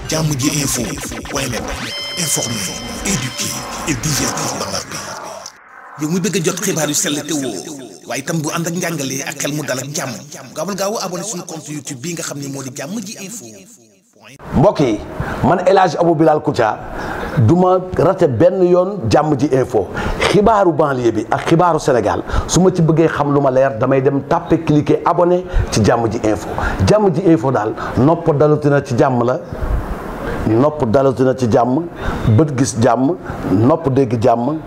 Jammji info point net, informer, éduquer et divertir dans la paix. yow mu bëgg jot xibaar yu sell te woo waaye itam bu ànd ak njàngalee ak xel mu dal ak jàmm gaawal gaaw abonné suñu compte YouTube bi nga xam ne moo di Jammji info. mbokk yi man El Hadj Abou Bilal Koutia duma rate benn yoon Jammji info xibaaru banlieue bi ak xibaaru Sénégal su ma ci bëggee xam lu ma leer damay dem tàppe cliquer abonné ci Jammji info daal nopp dalutina ci jàmm la. nopp dalatina ci jàmm bët gis jàmm nopp dégg jàmm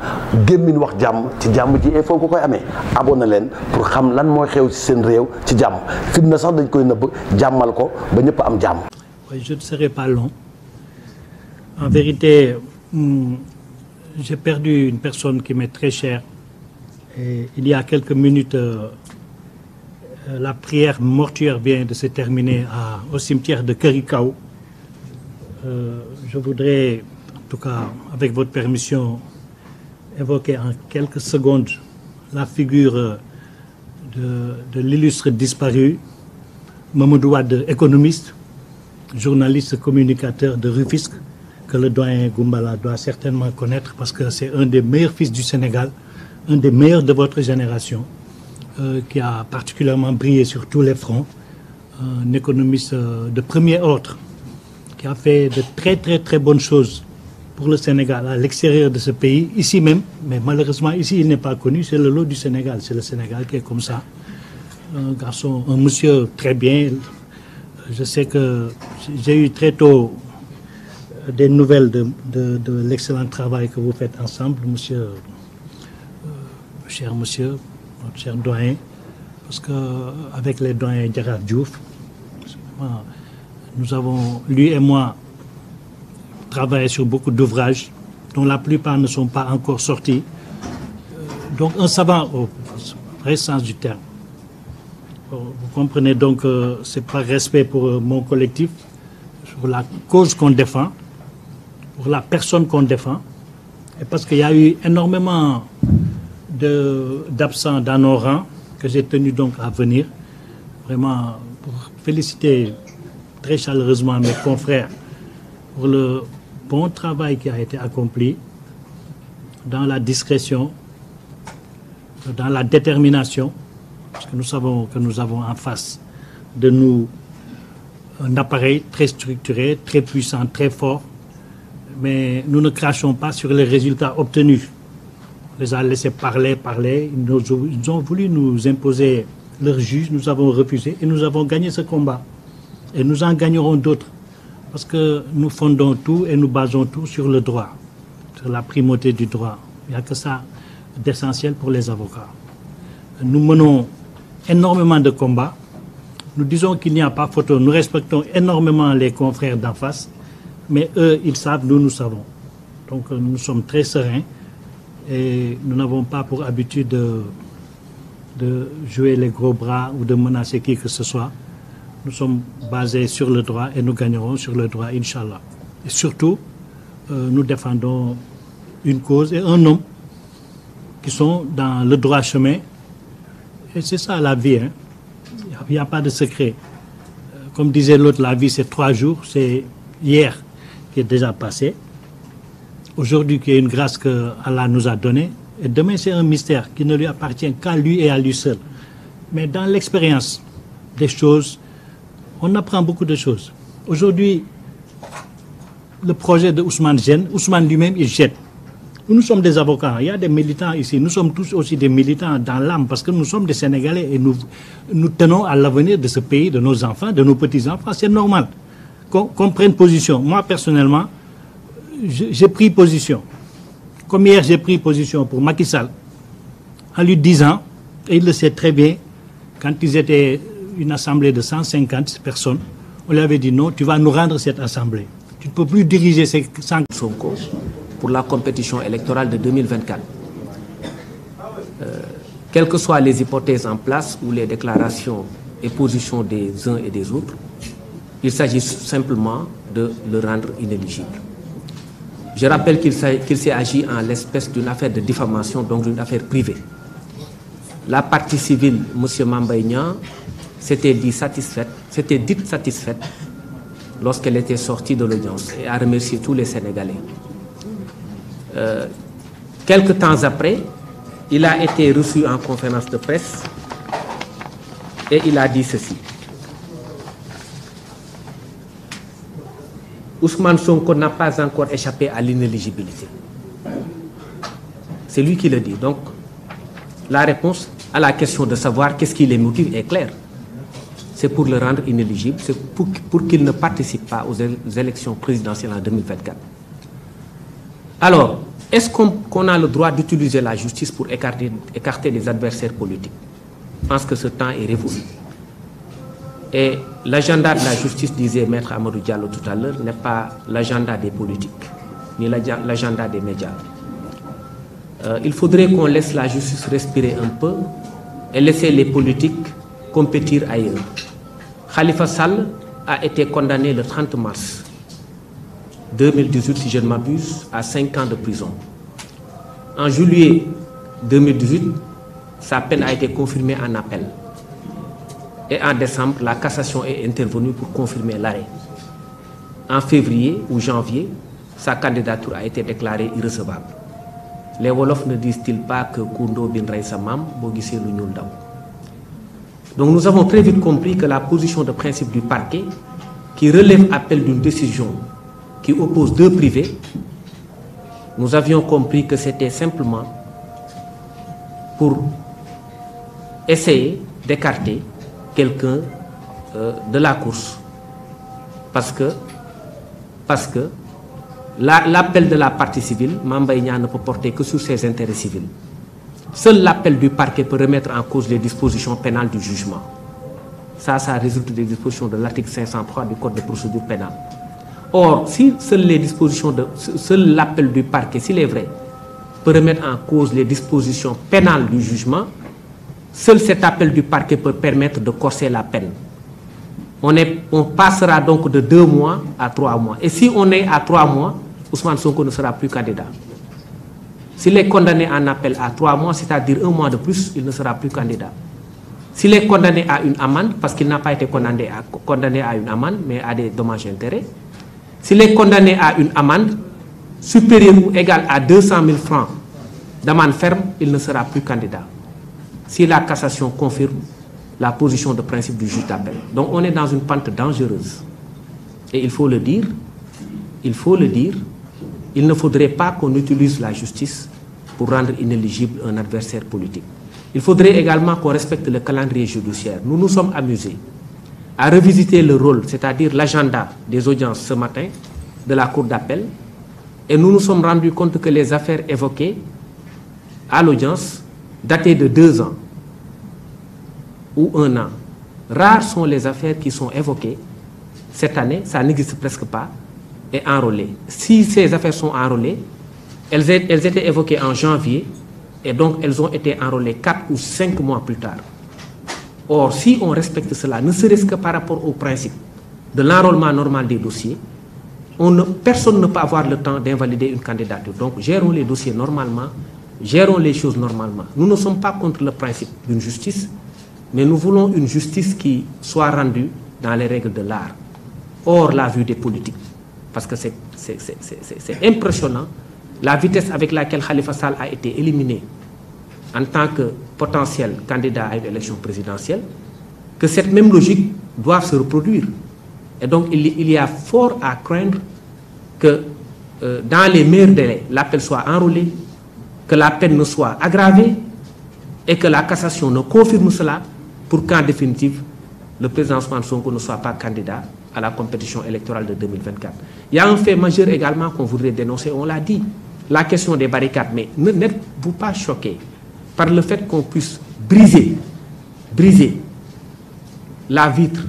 gémmiñ wax jàmm ci Jammji info ko koy amee abonné leen pour xam lan mooy xew ci seen réew ci jàmm fitna sax dañ koy nëbb jàmmal ko ba ñëpp am jàmm. Je ne serai pas long. En vérité, j'ai perdu une personne qui m'est très chère. Et il y a quelques minutes, la prière mortuaire vient de se terminer au cimetière de Kërikaw. Je voudrais, en tout cas, avec votre permission, évoquer en quelques secondes la figure de l'illustre disparu, Mamadou Wade, économiste, journaliste communicateur de Rufisque, que le doyen Goumbala doit certainement connaître parce que c'est un des meilleurs fils du Sénégal, un des meilleurs de votre génération, qui a particulièrement brillé sur tous les fronts, un économiste de premier ordre, qui a fait de très bonnes choses pour le Sénégal à l'extérieur de ce pays, ici même, mais malheureusement ici il n'est pas connu, c'est le lot du Sénégal, c'est le Sénégal qui est comme ça. Un garçon, un monsieur très bien. Je sais que j'ai eu très tôt des nouvelles de l'excellent travail que vous faites ensemble, monsieur, cher monsieur, notre cher doyen, parce que avec les doyens Gérard Diouf, nous avons, lui et moi, travaillé sur beaucoup d'ouvrages dont la plupart ne sont pas encore sortis. Donc un savant au vrai sens du terme. Vous comprenez donc que c'est par respect pour mon collectif, pour la cause qu'on défend, pour la personne qu'on défend, et parce qu'il y a eu énormément d'absents dans nos rangs que j'ai tenu donc à venir, vraiment pour féliciter très chaleureusement mes confrères pour le bon travail qui a été accompli dans la discrétion, dans la détermination, parce que nous savons que nous avons en face de nous un appareil très structuré, très puissant, très fort, mais nous ne crachons pas sur les résultats obtenus. On les a laissés parler. Ils ont voulu nous imposer leur juge, nous avons refusé et nous avons gagné ce combat. Et nous en gagnerons d'autres, parce que nous fondons tout et nous basons tout sur le droit, sur la primauté du droit. Il n'y a que ça d'essentiel pour les avocats. Nous menons énormément de combats. Nous disons qu'il n'y a pas photo. Nous respectons énormément les confrères d'en face, mais eux, ils savent, nous savons. Donc nous sommes très sereins et nous n'avons pas pour habitude de jouer les gros bras ou de menacer qui que ce soit. Nous sommes basés sur le droit et nous gagnerons sur le droit, Inch'Allah. Et surtout, nous défendons une cause et un homme qui sont dans le droit chemin. Et c'est ça la vie. Hein. Il n'y a pas de secret. Comme disait l'autre, la vie c'est 3 jours. C'est hier qui est déjà passé. Aujourd'hui qui est une grâce que Allah nous a donnée. Et demain c'est un mystère qui ne lui appartient qu'à lui et à lui seul. Mais dans l'expérience des choses, on apprend beaucoup de choses. Aujourd'hui, le projet de Ousmane gêne. Ousmane lui-même, il jette. Nous sommes des avocats. Il y a des militants ici. Nous sommes tous aussi des militants dans l'âme parce que nous sommes des Sénégalais et nous tenons à l'avenir de ce pays, de nos enfants, de nos petits-enfants. C'est normal qu'on prenne position. Moi, personnellement, j'ai pris position. Comme hier, j'ai pris position pour Macky Sall en lui disant, et il le sait très bien, quand ils étaient une assemblée de 150 personnes, on lui avait dit non, tu vas nous rendre cette assemblée. Tu ne peux plus diriger ces 100 Sonko pour la compétition électorale de 2024. Quelles que soient les hypothèses en place ou les déclarations et positions des uns et des autres, il s'agit simplement de le rendre inéligible. Je rappelle qu'il s'est agi en l'espèce d'une affaire de diffamation, donc d'une affaire privée. La partie civile, M. Mame Mbaye Niang, s'était dite satisfaite lorsqu'elle était sortie de l'audience et a remercié tous les Sénégalais. Quelque temps après, il a été reçu en conférence de presse et il a dit ceci. Ousmane Sonko n'a pas encore échappé à l'inéligibilité. C'est lui qui le dit. Donc, la réponse à la question de savoir qu'est-ce qui les motive est claire. C'est pour le rendre inéligible, c'est pour qu'il ne participe pas aux élections présidentielles en 2024. Alors, est-ce qu'on a le droit d'utiliser la justice pour écarter les adversaires politiques? Je pense que ce temps est révolu. Et l'agenda de la justice, disait Maître Amadou Diallo tout à l'heure, n'est pas l'agenda des politiques, ni l'agenda des médias. Il faudrait qu'on laisse la justice respirer un peu et laisser les politiques compétir ailleurs. Khalifa Sall a été condamné le 30 mars 2018, si je ne m'abuse, à 5 ans de prison. En juillet 2018, sa peine a été confirmée en appel. Et en décembre, la cassation est intervenue pour confirmer l'arrêt. En février ou janvier, sa candidature a été déclarée irrecevable. Les Wolofs ne disent-ils pas que Koundo bin Ray Samam, Bogissé l'Union Daw. Donc nous avons très vite compris que la position de principe du parquet, qui relève appel d'une décision qui oppose deux privés, nous avions compris que c'était simplement pour essayer d'écarter quelqu'un de la course. Parce que l'appel de la partie civile, Mbaye Niang ne peut porter que sur ses intérêts civils. Seul l'appel du parquet peut remettre en cause les dispositions pénales du jugement. Ça résulte des dispositions de l'article 503 du Code de procédure pénale. Or, si seul l'appel du parquet, s'il est vrai, peut remettre en cause les dispositions pénales du jugement, seul cet appel du parquet peut permettre de corser la peine. On passera donc de 2 mois à 3 mois. Et si on est à 3 mois, Ousmane Sonko ne sera plus candidat. S'il est condamné en appel à 3 mois, c'est-à-dire 1 mois de plus, il ne sera plus candidat. S'il est condamné à une amende, parce qu'il n'a pas été condamné à une amende, mais à des dommages et intérêts, s'il est condamné à une amende supérieure ou égale à 200 000 francs d'amende ferme, il ne sera plus candidat. Si la cassation confirme la position de principe du juge d'appel. Donc on est dans une pente dangereuse. Et il faut le dire, il ne faudrait pas qu'on utilise la justice pour rendre inéligible un adversaire politique. Il faudrait également qu'on respecte le calendrier judiciaire. Nous nous sommes amusés à revisiter le rôle, c'est-à-dire l'agenda des audiences ce matin de la Cour d'appel, et nous nous sommes rendus compte que les affaires évoquées à l'audience dataient de 2 ans ou 1 an. Rares sont les affaires qui sont évoquées cette année, ça n'existe presque pas, et enrôlées. Si ces affaires sont enrôlées, elles étaient évoquées en janvier, et donc elles ont été enrôlées 4 ou 5 mois plus tard. Or, si on respecte cela, ne serait-ce que par rapport au principe de l'enrôlement normal des dossiers, personne ne peut avoir le temps d'invalider une candidature. Donc, gérons les dossiers normalement, gérons les choses normalement. Nous ne sommes pas contre le principe d'une justice, mais nous voulons une justice qui soit rendue dans les règles de l'art, hors la vue des politiques. Parce que c'est impressionnant la vitesse avec laquelle Khalifa Sall a été éliminé en tant que potentiel candidat à une élection présidentielle, que cette même logique doit se reproduire. Et donc il y a fort à craindre que dans les meilleurs délais, l'appel soit enrôlé, que la peine ne soit aggravée et que la cassation ne confirme cela pour qu'en définitive, le président Ousmane Sonko ne soit pas candidat à la compétition électorale de 2024. Il y a un fait majeur également qu'on voudrait dénoncer, on l'a dit, la question des barricades. Mais n'êtes-vous pas choqué par le fait qu'on puisse briser la vitre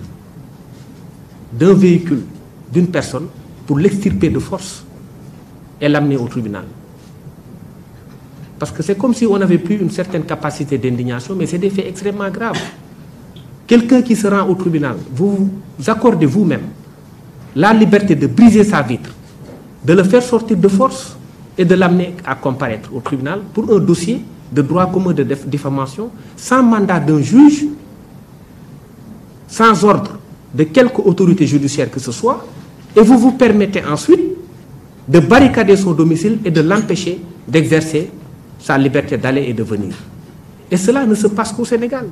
d'un véhicule, d'une personne, pour l'extirper de force et l'amener au tribunal? Parce que c'est comme si on n'avait plus une certaine capacité d'indignation, mais c'est des faits extrêmement graves. Quelqu'un qui se rend au tribunal, vous accordez vous-même la liberté de briser sa vitre, de le faire sortir de force et de l'amener à comparaître au tribunal pour un dossier de droit commun de diffamation, sans mandat d'un juge, sans ordre de quelque autorité judiciaire que ce soit, et vous vous permettez ensuite de barricader son domicile et de l'empêcher d'exercer sa liberté d'aller et de venir. Et cela ne se passe qu'au Sénégal.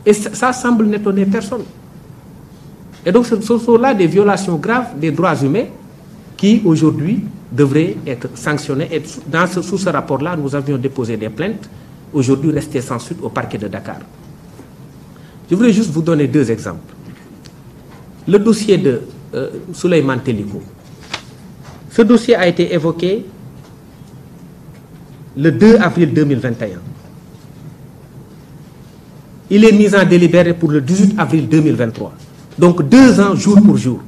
Et ça semble n'étonner personne. Et donc ce sont là des violations graves des droits humains qui aujourd'hui devraient être sanctionnées. Et sous ce rapport-là, nous avions déposé des plaintes, aujourd'hui restées sans suite au parquet de Dakar. Je voudrais juste vous donner 2 exemples. Le dossier de Souleymane Teliko. Ce dossier a été évoqué le 2 avril 2021. Il est mis en délibéré pour le 18 avril 2023. Donc 2 ans jour pour jour.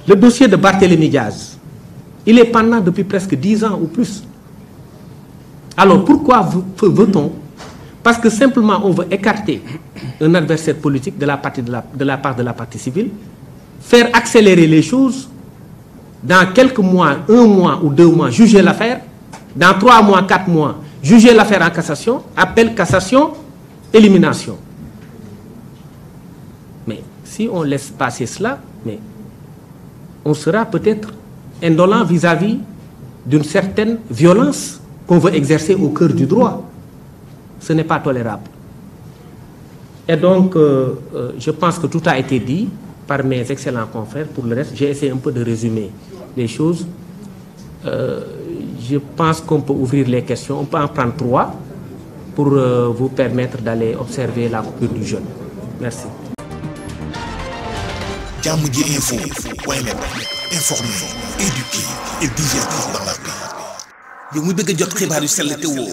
Le dossier de Barthélémy Diaz, il est pendant depuis presque 10 ans ou plus. Alors pourquoi veut-on? Parce que simplement on veut écarter un adversaire politique de la part de la partie civile, faire accélérer les choses, dans quelques mois, 1 mois ou 2 mois, juger l'affaire, dans 3 mois, 4 mois, juger l'affaire en cassation, appel, cassation, élimination. Mais si on laisse passer cela, mais on sera peut-être indolent vis-à-vis d'une certaine violence qu'on veut exercer au cœur du droit. Ce n'est pas tolérable. Et donc, je pense que tout a été dit par mes excellents confrères. Pour le reste, j'ai essayé un peu de résumer les choses. Je pense qu'on peut ouvrir les questions. On peut en prendre 3 pour vous permettre d'aller observer la coupure du jeûne. Merci. Jamoudji Info, informer, éduquer et divertir dans la paix. yow muy bëgg jot xibaar yu sell te woo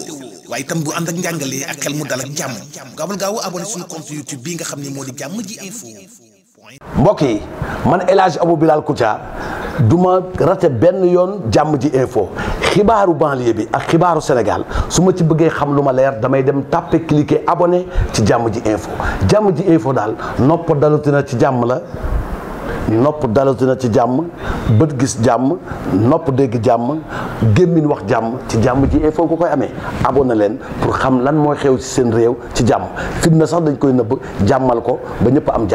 waaye itam bu ànd ak njàngalee ak xel mu dal ak jàmm gaawal gaaw abonné suñu compte YouTube bii nga xam ne moo di Jamoudji Info. mbokk yi man El Hadj Abou Bilal Koutia du ma rate benn yoon Jamoudji Info xibaaru banlieue bi ak xibaaru Sénégal su ma ci bëggee xam lu ma leer damay dem tàppe cliquer abonné ci Jamoudji Info. Jamoudji Info daal nopp dalutina ci jàmm la. nopp dalatina ci jàmm bët gis jàmm nopp dégg jàmm gémmiñ wax jàmm ci Jamoudji Info nga koy amee abonné leen pour xam lan mooy xew ci seen réew ci jàmm fitna sax dañ koy nëbb jàmmal ko ba ñëpp am jàmm.